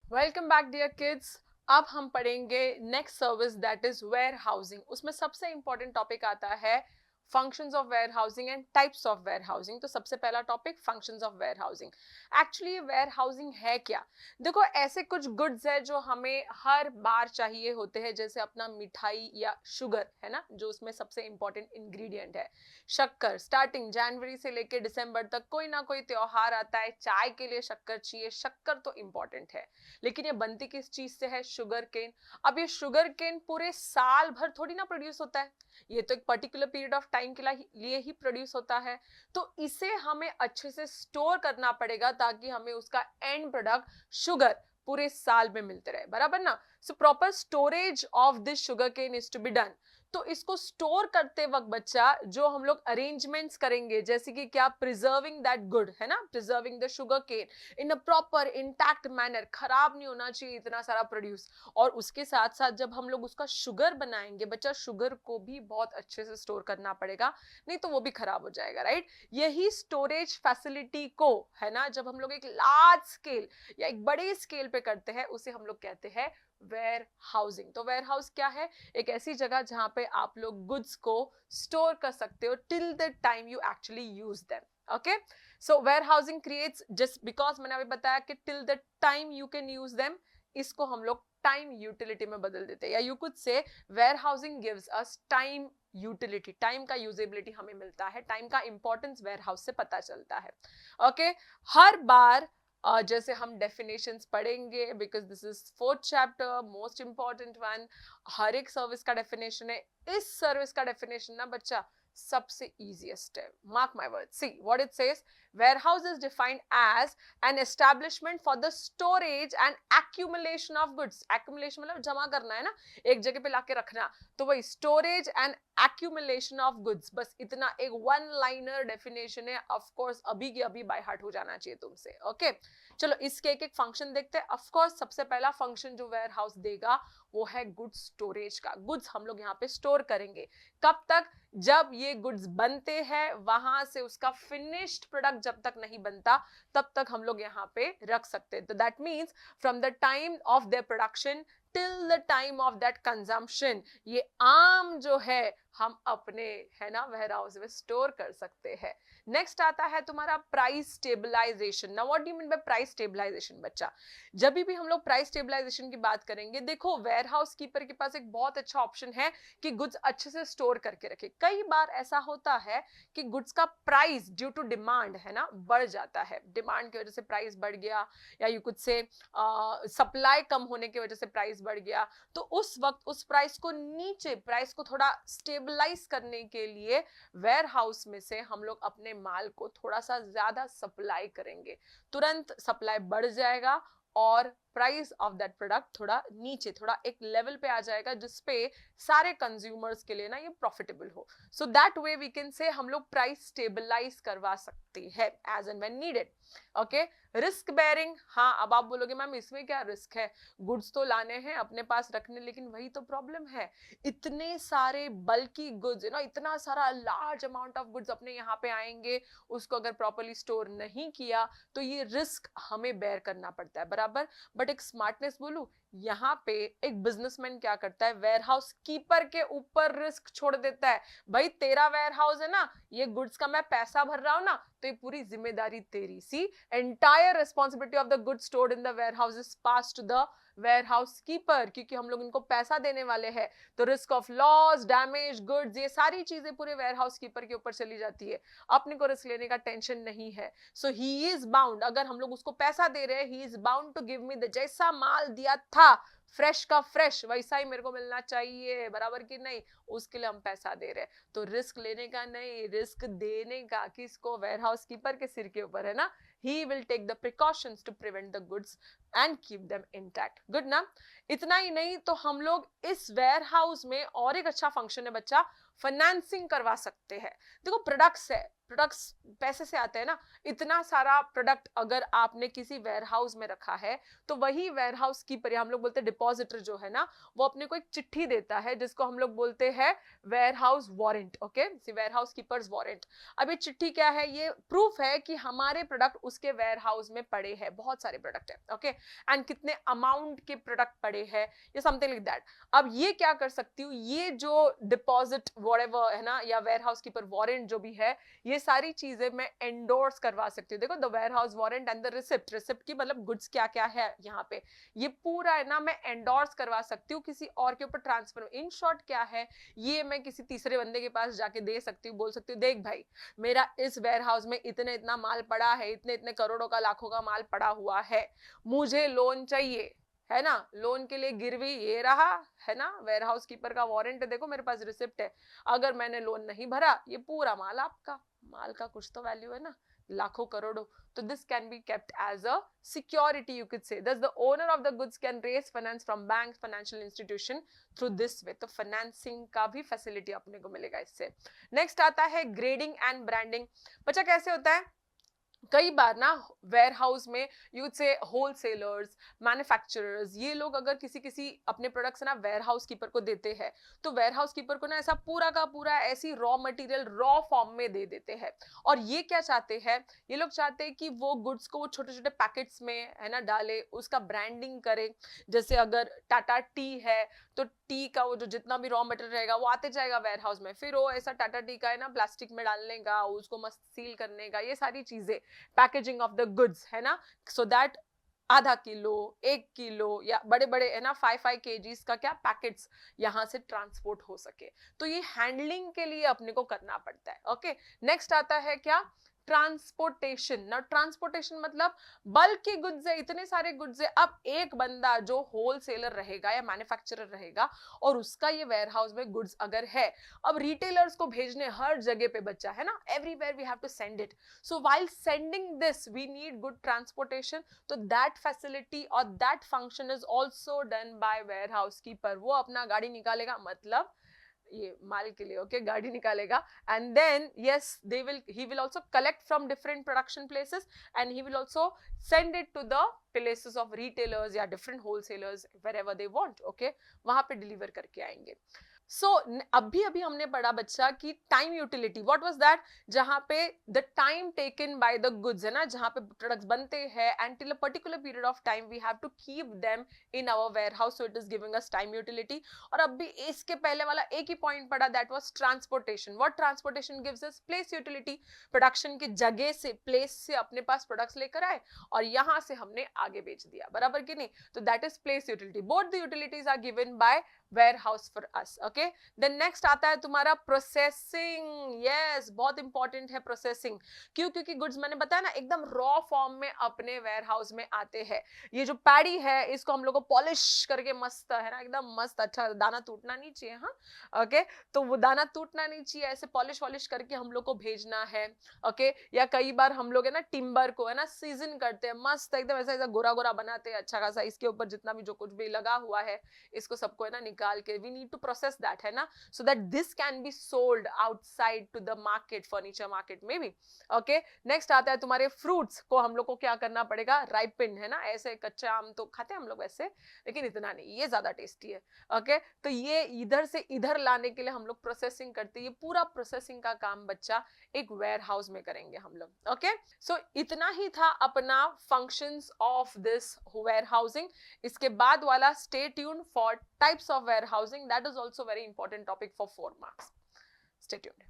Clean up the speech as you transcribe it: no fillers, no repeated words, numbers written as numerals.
Welcome back dear kids. अब हम पढ़ेंगे next service that is warehousing. उसमें सबसे इंपॉर्टेंट टॉपिक आता है functions of warehousing and types of warehousing. तो सबसे पहला topic functions of warehousing. Actually warehousing है क्या? देखो, ऐसे कुछ गुड्स है जो हमें हर बार चाहिए होते हैं, जैसे अपना मिठाई या शुगर है ना, जो उसमें सबसे इंपॉर्टेंट इंग्रेडिएंट है। शक्कर, स्टार्टिंग जनवरी से लेके दिसंबर तक कोई ना कोई त्योहार आता है, चाय के लिए शक्कर चाहिए, शक्कर तो इंपॉर्टेंट है। लेकिन ये बनती किस चीज से है? Sugarcane. अब ये शुगर केन पूरे साल भर थोड़ी ना प्रोड्यूस होता है, ये तो एक पर्टिकुलर पीरियड ऑफ टाइम के लिए ही प्रोड्यूस होता है। तो इसे हमें अच्छे से स्टोर करना पड़ेगा ताकि हमें उसका एंड प्रोडक्ट शुगर पूरे साल में मिलते रहे, बराबर ना। So proper storage of this sugarcane is to be done. तो इसको स्टोर करते वक्त बच्चा जो हम लोग अरेंजमेंट्स करेंगे, जैसे कि क्या, प्रिजर्विंग दैट गुड है ना, preserving the sugarcane in a proper intact manner, खराब नहीं होना चाहिए इतना सारा प्रोड्यूस। और उसके साथ साथ जब हम लोग उसका शुगर बनाएंगे बच्चा, शुगर को भी बहुत अच्छे से स्टोर करना पड़ेगा, नहीं तो वो भी खराब हो जाएगा, राइट। यही स्टोरेज फैसिलिटी को है ना, जब हम लोग एक लार्ज स्केल या एक बड़े स्केल पे करते हैं, उसे हम लोग कहते हैं वेयर हाउसिंग। तो वेयर हाउस क्या है? एक ऐसी जगह जहां पे आप लोग गुड्स को स्टोर कर सकते हो till the time you actually use them. Okay, so warehousing creates, just because मैंने अभी बताया कि till the time you can use them, इसको हम लोग टाइम यूटिलिटी में बदल देते हैं, या you could say warehousing gives us time utility. Time का यूजेबिलिटी हमें मिलता है, टाइम का इंपॉर्टेंस वेयर हाउस से पता चलता है। ओके, हर बार जैसे हम डेफिनेशंस पढ़ेंगे, because this is fourth chapter, most important one. हर एक सर्विस का डेफिनेशन है, इस सर्विस का डेफिनेशन ना बच्चा सबसे इजीएस्ट है। Mark my word, see what it says. warehouse is defined as an establishment for the storage and accumulation of goods। accumulation मतलब जमा करना है ना, एक जगह पे लाके रखना, तो वही storage and accumulation of goods। बस इतना एक वन लाइनर डेफिनेशन है, ऑफ कोर्स अभी के अभी बाय हार्ट हो जाना चाहिए तुमसे। ओके, चलो इसके एक एक फंक्शन देखते हैं। ऑफ कोर्स सबसे पहला फंक्शन जो वेयर हाउस देगा वो है गुड्स स्टोरेज का। गुड्स हम लोग यहाँ पे स्टोर करेंगे, कब तक? जब ये गुड्स बनते हैं, वहां से उसका फिनिश्ड प्रोडक्ट जब तक नहीं बनता तब तक हम लोग यहाँ पे रख सकते हैं। तो that means from the time of their production till the time of that consumption, ये आम जो है हम अपने है ना वेयर हाउस में स्टोर कर सकते हैं। नेक्स्ट आता है तुम्हारा price stabilisation. Now what do you mean by price stabilisation बच्चा? जब भी हम लोग प्राइस स्टेबलाइजेशन की बात करेंगे, देखो वेयर हाउस कीपर के पास एक बहुत अच्छा ऑप्शन है कि गुड्स अच्छे से स्टोर करके रखे। कई बार ऐसा होता है कि गुड्स का प्राइस ड्यू टू डिमांड है ना बढ़ जाता है, डिमांड की वजह से प्राइस बढ़ गया, या यू कुड से सप्लाई कम होने की वजह से प्राइस बढ़ गया। तो उस वक्त उस प्राइस को नीचे, प्राइस को थोड़ा स्टेबलाइज करने के लिए वेयर हाउस में से हम लोग अपने माल को थोड़ा सा ज्यादा सप्लाई करेंगे, तुरंत सप्लाई बढ़ जाएगा और प्राइस ऑफ दैट प्रोडक्ट थोड़ा नीचे, थोड़ा एक लेवल पे आ जाएगा जिसपे सारे कंज्यूमर्स के लिए ना ये प्रॉफिटेबल हो। So that way we can say हम लोग प्राइस स्टेबलाइज करवा सकते हैं as and when needed. Okay, risk bearing, हाँ अब आप बोलोगे मैम इसमें क्या रिस्क है? गुड्स तो लाने हैं अपने पास रखने, लेकिन वही तो प्रॉब्लम है, इतने सारे बल्कि गुड्स है ना, इतना सारा लार्ज अमाउंट ऑफ गुड्स अपने यहाँ पे आएंगे, उसको अगर प्रॉपर्ली स्टोर नहीं किया तो ये रिस्क हमें बेयर करना पड़ता है, बराबर। बट एक स्मार्टनेस बोलूं, यहाँ पे एक बिजनेसमैन क्या करता है, वेयर हाउस कीपर के ऊपर रिस्क छोड़ देता है। भाई तेरा वेयर हाउस है ना, ये गुड्स का मैं पैसा भर रहा हूं ना, तो ये पूरी जिम्मेदारी तेरी। See, entire responsibility of the goods stored in the warehouse is pass to the warehouse keeper, क्योंकि हम लोग इनको पैसा देने वाले हैं। तो risk of loss, damage, goods, ये सारी चीजें पूरे वेयर हाउस कीपर के ऊपर चली जाती है, अपने को रिस्क लेने का टेंशन नहीं है। सो ही इज बाउंड, अगर हम लोग उसको पैसा दे रहे हैं, he is bound to give me the, जैसा माल दिया था फ्रेश का फ्रेश वैसा ही मेरे को मिलना चाहिए, बराबर कि नहीं, उसके लिए हम पैसा दे रहे हैं। तो रिस्क लेने का नहीं, रिस्क देने का किसको? वेयर हाउस कीपर के सिर के ऊपर है ना। he will take the precautions to prevent the goods and keep them intact। good ना? इतना ही नहीं, तो हम लोग इस वेयर हाउस में और एक अच्छा फंक्शन है बच्चा, फाइनेंसिंग करवा सकते हैं। देखो प्रोडक्ट्स है, प्रोडक्ट्स पैसे से आते हैं ना, इतना सारा प्रोडक्ट अगर आपने किसी वेयर हाउस में रखा है तो वही वेयर हाउस कीपर, हम लोग बोलते हैं डिपॉजिटर जो है ना, वो अपने को एक चिट्ठी देता है जिसको हम लोग बोलते हैं warehouse warrant. Okay, warehouse keepers warrant. अब ये चिट्ठी क्या है? ये प्रूफ है कि हमारे प्रोडक्ट उसके वेयर हाउस में पड़े हैं, बहुत सारे प्रोडक्ट है, ओके, एंड कितने अमाउंट के प्रोडक्ट पड़े हैं, ये समथिंग लाइक दैट। अब ये क्या कर सकती हूँ, ये जो डिपॉजिट व्हाटएवर है ना, या वेयर हाउस कीपर वारंट जो भी है, ये सारी चीजें मैं एंडोर्स करवा सकती हूँ। देखो, the warehouse warrant and the receipt, receipt की मतलब गुड्स क्या क्या है यहाँ पे, ये पूरा है ना मैं एंडोर्स करवा सकती हूँ किसी और के ऊपर ट्रांसफर। इन शॉर्ट क्या है, ये मैं किसी तीसरे बंदे के पास जाके दे सकती हूँ, बोल सकती हूँ देख भाई, मेरा इस वेयर हाउस में इतने इतना माल पड़ा है, इतने इतने करोड़ों का लाखों का माल पड़ा हुआ है, मुझे लोन चाहिए, है ना, लोन के लिए गिरवी ये रहा, है ना, वेयर हाउस कीपर का वारंट है, देखो मेरे पास रिसिप्ट है, अगर मैंने लोन नहीं भरा, ये पूरा माल आपका, माल का कुछ तो वैल्यू है ना, लाखों करोड़ों, तो this can be kept as a security, you could say. Thus the owner of the goods can raise finance from banks, financial institution through this way. तो financing का भी facility अपने को मिलेगा इससे। नेक्स्ट आता है ग्रेडिंग एंड ब्रांडिंग। बच्चा कैसे होता है, कई बार ना वेयर हाउस में यूज से होलसेलर्स, मैन्युफैक्चरर्स, ये लोग अगर किसी किसी अपने प्रोडक्ट्स ना वेयर हाउस कीपर को देते हैं, तो वेयर हाउस कीपर को ना ऐसा पूरा का पूरा ऐसी रॉ मटेरियल रॉ फॉर्म में दे देते हैं। और ये क्या चाहते हैं, ये लोग चाहते हैं कि वो गुड्स को वो छोटे छोटे पैकेट्स में है ना डाले, उसका ब्रांडिंग करे। जैसे अगर टाटा टी है तो टी का वो जो जितना भी रॉ मटेरियल रहेगा वो आते जाएगा वेयर हाउस में, फिर वो ऐसा टाटा टी का है ना प्लास्टिक में डालने का, उसको मस्त सील करने का, ये सारी चीजें, पैकेजिंग ऑफ द गुड्स है ना, सो दैट आधा किलो, 1 किलो या बड़े बड़े है ना 5 kgs का क्या पैकेट्स यहां से ट्रांसपोर्ट हो सके, तो ये हैंडलिंग के लिए अपने को करना पड़ता है। ओके, नेक्स्ट आता है क्या, ट्रांसपोर्टेशन। ना ट्रांसपोर्टेशन मतलब बल्क की गुड्स है, इतने सारे गुड्स है, अब एक बंदा जो होलसेलर रहेगा या मैन्युफैक्चरर रहेगा और उसका ये वेयर हाउस में गुड्स अगर है, अब रिटेलर्स को भेजने हर जगह पे बच्चा है ना, everywhere we have to send it, so while sending this we need good transportation, तो दैट फैसिलिटी और that function is also done by warehouse keeper. वो अपना गाड़ी निकालेगा, मतलब ये माल के लिए, ओके, गाड़ी निकालेगा, and then yes he will also collect from different production places and he will also send it to the places of retailers या different wholesalers wherever they want, okay, वहां पे डिलीवर करके आएंगे। सो अभी अभी हमने पढ़ा बच्चा कि time utility, what was that, जहां पे the time taken by the goods है ना, जहां पे प्रोडक्ट्स बनते हैं and till a particular period of time we have to keep them in our warehouse, so it is giving us time utility. और अभी इसके पहले वाला एक ही पॉइंट पढ़ा, that was transportation. What transportation gives us, place utility, production की जगह से, प्लेस से अपने पास प्रोडक्ट्स लेकर आए और यहां से हमने आगे बेच दिया, बराबर कि नहीं, तो that is place utility. Both the utilities are given by warehouse for us. Okay, then next आता है तुम्हारा प्रोसेसिंग। यस, बहुत इंपॉर्टेंट है प्रोसेसिंग। क्यों? क्योंकि गुड्स मैंने बताया ना एकदम रॉ फॉर्म में अपने वेयर हाउस में आते हैं। ये जो पैडी है इसको हम लोग को पॉलिश करके मस्त है ना, एकदम मस्त, अच्छा, दाना टूटना नहीं चाहिए, हाँ, ओके, तो वो दाना टूटना नहीं चाहिए, ऐसे पॉलिश वॉलिश करके हम लोग को भेजना है। ओके, या कई बार हम लोग है ना टिम्बर को है ना सीजन करते हैं, मस्त एकदम ऐसा ऐसा गोरा गोरा बनाते हैं, अच्छा खासा, इसके ऊपर जितना भी जो कुछ भी लगा हुआ है इसको सबको है ना निकाल के, we need to process that है ना, so that this can be sold outside to the market, furniture market maybe. okay, next आता है तुम्हारे fruits को हम लोग को क्या करना पड़ेगा, ripen है ना, ऐसे कच्चा आम तो खाते हैं हम लोग वैसे, लेकिन इतना नहीं, ये ज्यादा टेस्टी है। ओके, तो ये इधर से इधर लाने के लिए हम लोग प्रोसेसिंग करते हैं, ये पूरा प्रोसेसिंग का काम बच्चा एक वेयर हाउस में करेंगे हम लोग। ओके, सो इतना ही था अपना functions of this warehousing. इसके बाद वाला stay tuned for types of warehousing, that is also very important topic for 4 marks. Stay tuned.